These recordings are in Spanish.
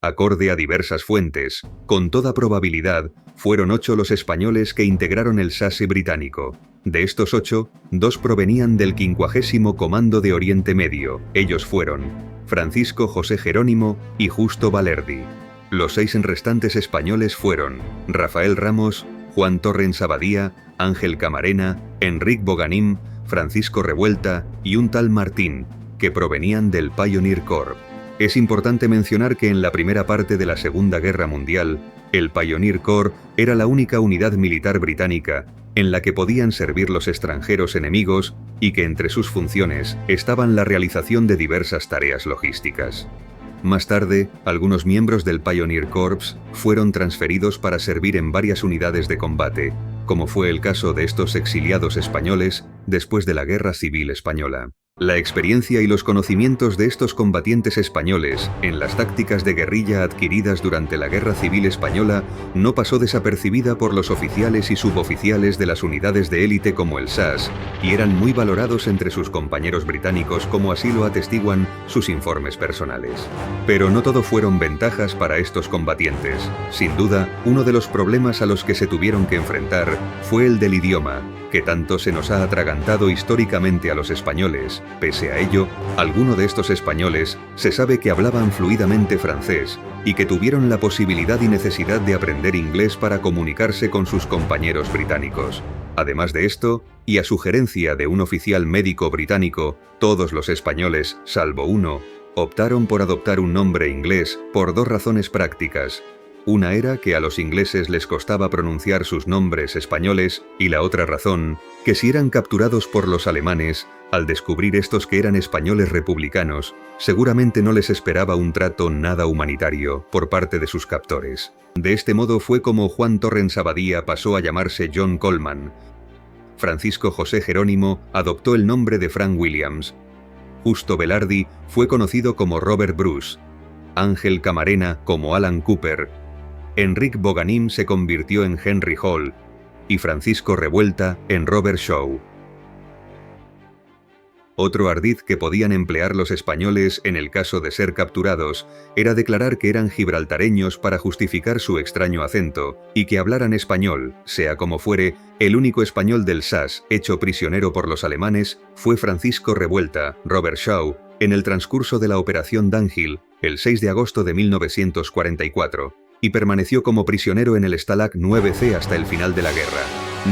Acorde a diversas fuentes, con toda probabilidad, fueron 8 los españoles que integraron el SAS británico. De estos 8, 2 provenían del 50º Comando de Oriente Medio. Ellos fueron Francisco José Jerónimo y Justo Balerdi. Los 6 restantes españoles fueron Rafael Ramos, Juan Torrens Abadía, Ángel Camarena, Enric Boganim, Francisco Revuelta y un tal Martín, que provenían del Pioneer Corps. Es importante mencionar que en la primera parte de la Segunda Guerra Mundial, el Pioneer Corps era la única unidad militar británica en la que podían servir los extranjeros enemigos y que entre sus funciones estaban la realización de diversas tareas logísticas. Más tarde, algunos miembros del Pioneer Corps fueron transferidos para servir en varias unidades de combate, como fue el caso de estos exiliados españoles después de la Guerra Civil Española. La experiencia y los conocimientos de estos combatientes españoles en las tácticas de guerrilla adquiridas durante la Guerra Civil Española no pasó desapercibida por los oficiales y suboficiales de las unidades de élite como el SAS, y eran muy valorados entre sus compañeros británicos, como así lo atestiguan sus informes personales. Pero no todo fueron ventajas para estos combatientes. Sin duda, uno de los problemas a los que se tuvieron que enfrentar fue el del idioma, que tanto se nos ha atragantado históricamente a los españoles. Pese a ello, alguno de estos españoles se sabe que hablaban fluidamente francés y que tuvieron la posibilidad y necesidad de aprender inglés para comunicarse con sus compañeros británicos. Además de esto, y a sugerencia de un oficial médico británico, todos los españoles, salvo uno, optaron por adoptar un nombre inglés por 2 razones prácticas. Una era que a los ingleses les costaba pronunciar sus nombres españoles, y la otra razón, que si eran capturados por los alemanes, al descubrir estos que eran españoles republicanos, seguramente no les esperaba un trato nada humanitario por parte de sus captores. De este modo fue como Juan Torrens Abadía pasó a llamarse John Coleman. Francisco José Jerónimo adoptó el nombre de Frank Williams. Justo Velardi fue conocido como Robert Bruce. Ángel Camarena como Alan Cooper. Enric Boganim se convirtió en Henry Hall y Francisco Revuelta en Robert Shaw. Otro ardid que podían emplear los españoles en el caso de ser capturados era declarar que eran gibraltareños para justificar su extraño acento y que hablaran español. Sea como fuere, el único español del SAS hecho prisionero por los alemanes fue Francisco Revuelta, Robert Shaw, en el transcurso de la Operación Dunhill, el 6 de agosto de 1944. Y permaneció como prisionero en el Stalag 9C hasta el final de la guerra.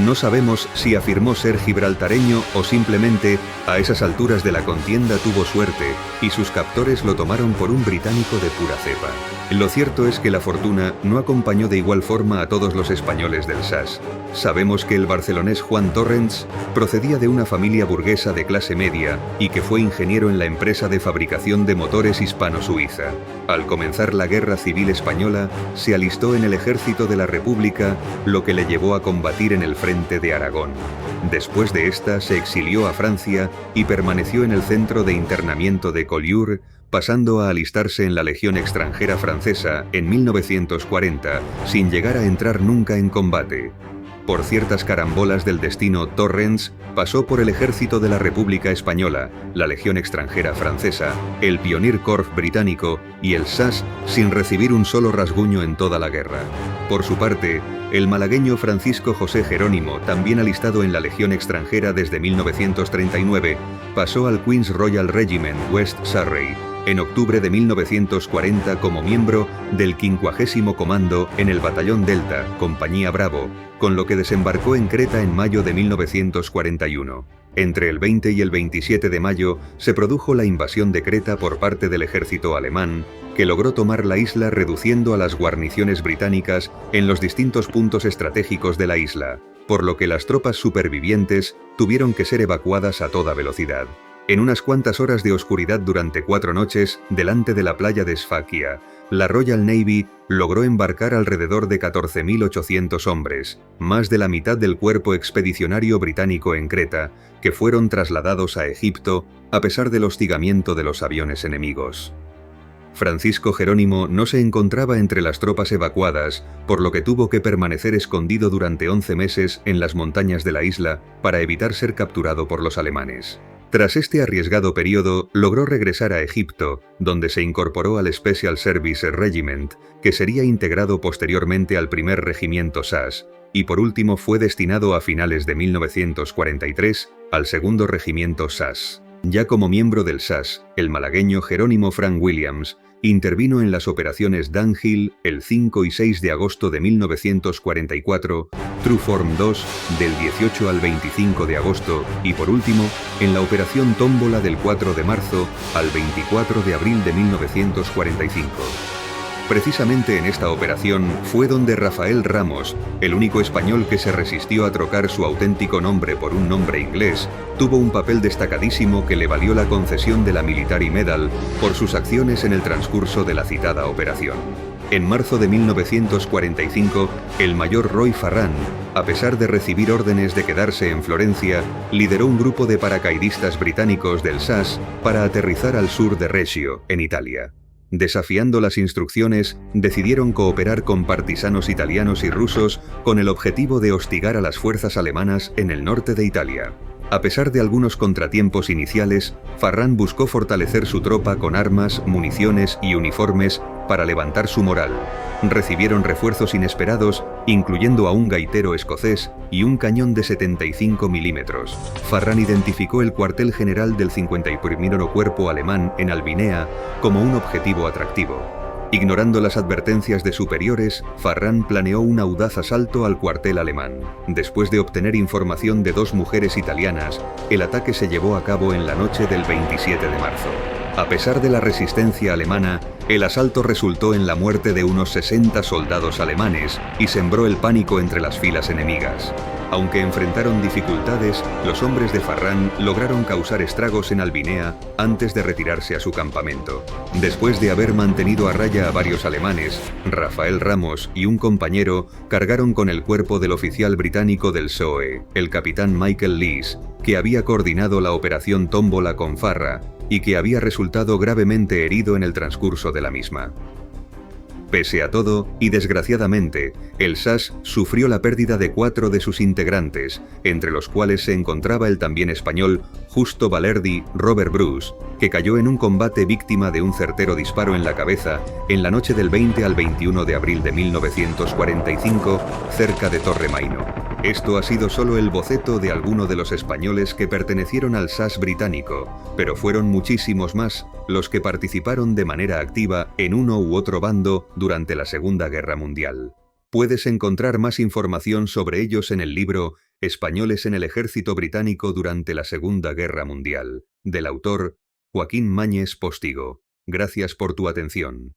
No sabemos si afirmó ser gibraltareño o simplemente, a esas alturas de la contienda tuvo suerte, y sus captores lo tomaron por un británico de pura cepa. Lo cierto es que la fortuna no acompañó de igual forma a todos los españoles del SAS. Sabemos que el barcelonés Juan Torrens procedía de una familia burguesa de clase media y que fue ingeniero en la empresa de fabricación de motores hispano-suiza. Al comenzar la Guerra Civil Española, se alistó en el ejército de la República, lo que le llevó a combatir en el frente de Aragón. Después de esta, se exilió a Francia y permaneció en el centro de internamiento de Collioure, pasando a alistarse en la Legión extranjera francesa en 1940, sin llegar a entrar nunca en combate. Por ciertas carambolas del destino, Torrens pasó por el ejército de la República Española, la Legión extranjera francesa, el Pioneer Corps británico y el SAS sin recibir un solo rasguño en toda la guerra. Por su parte, el malagueño Francisco José Jerónimo, también alistado en la Legión extranjera desde 1939, pasó al Queen's Royal Regiment West Surrey en octubre de 1940 como miembro del 50º Comando en el Batallón Delta, Compañía Bravo, con lo que desembarcó en Creta en mayo de 1941. Entre el 20 y el 27 de mayo se produjo la invasión de Creta por parte del ejército alemán, que logró tomar la isla reduciendo a las guarniciones británicas en los distintos puntos estratégicos de la isla, por lo que las tropas supervivientes tuvieron que ser evacuadas a toda velocidad. En unas cuantas horas de oscuridad durante 4 noches, delante de la playa de Sfakia, la Royal Navy logró embarcar alrededor de 14.800 hombres, más de la mitad del cuerpo expedicionario británico en Creta, que fueron trasladados a Egipto a pesar del hostigamiento de los aviones enemigos. Francisco Jerónimo no se encontraba entre las tropas evacuadas, por lo que tuvo que permanecer escondido durante 11 meses en las montañas de la isla para evitar ser capturado por los alemanes. Tras este arriesgado periodo, logró regresar a Egipto, donde se incorporó al Special Service Regiment, que sería integrado posteriormente al primer regimiento SAS, y por último fue destinado a finales de 1943 al segundo regimiento SAS. Ya como miembro del SAS, el malagueño Jerónimo Frank Williams intervino en las operaciones Dunhill el 5 y 6 de agosto de 1944, Trueform 2 del 18 al 25 de agosto y por último en la operación Tómbola del 4 de marzo al 24 de abril de 1945. Precisamente en esta operación fue donde Rafael Ramos, el único español que se resistió a trocar su auténtico nombre por un nombre inglés, tuvo un papel destacadísimo que le valió la concesión de la Military Medal por sus acciones en el transcurso de la citada operación. En marzo de 1945, el mayor Roy Farrán, a pesar de recibir órdenes de quedarse en Florencia, lideró un grupo de paracaidistas británicos del SAS para aterrizar al sur de Reggio, en Italia. Desafiando las instrucciones, decidieron cooperar con partisanos italianos y rusos con el objetivo de hostigar a las fuerzas alemanas en el norte de Italia. A pesar de algunos contratiempos iniciales, Farrán buscó fortalecer su tropa con armas, municiones y uniformes para levantar su moral. Recibieron refuerzos inesperados, incluyendo a un gaitero escocés y un cañón de 75 milímetros. Farrán identificó el cuartel general del 51º Cuerpo alemán en Albinea como un objetivo atractivo. Ignorando las advertencias de superiores, Farrán planeó un audaz asalto al cuartel alemán. Después de obtener información de 2 mujeres italianas, el ataque se llevó a cabo en la noche del 27 de marzo. A pesar de la resistencia alemana, el asalto resultó en la muerte de unos 60 soldados alemanes y sembró el pánico entre las filas enemigas. Aunque enfrentaron dificultades, los hombres de Farrán lograron causar estragos en Albinea antes de retirarse a su campamento. Después de haber mantenido a raya a varios alemanes, Rafael Ramos y un compañero cargaron con el cuerpo del oficial británico del PSOE, el capitán Michael Lees, que había coordinado la operación Tómbola con Farra y que había resultado gravemente herido en el transcurso de la misma. Pese a todo, y desgraciadamente, el SAS sufrió la pérdida de 4 de sus integrantes, entre los cuales se encontraba el también español Justo Valerdi Robert Bruce, que cayó en un combate víctima de un certero disparo en la cabeza en la noche del 20 al 21 de abril de 1945, cerca de Torre Maino. Esto ha sido solo el boceto de algunos de los españoles que pertenecieron al SAS británico, pero fueron muchísimos más los que participaron de manera activa en uno u otro bando durante la Segunda Guerra Mundial. Puedes encontrar más información sobre ellos en el libro Españoles en el Ejército Británico durante la Segunda Guerra Mundial, del autor Joaquín Mañes Postigo. Gracias por tu atención.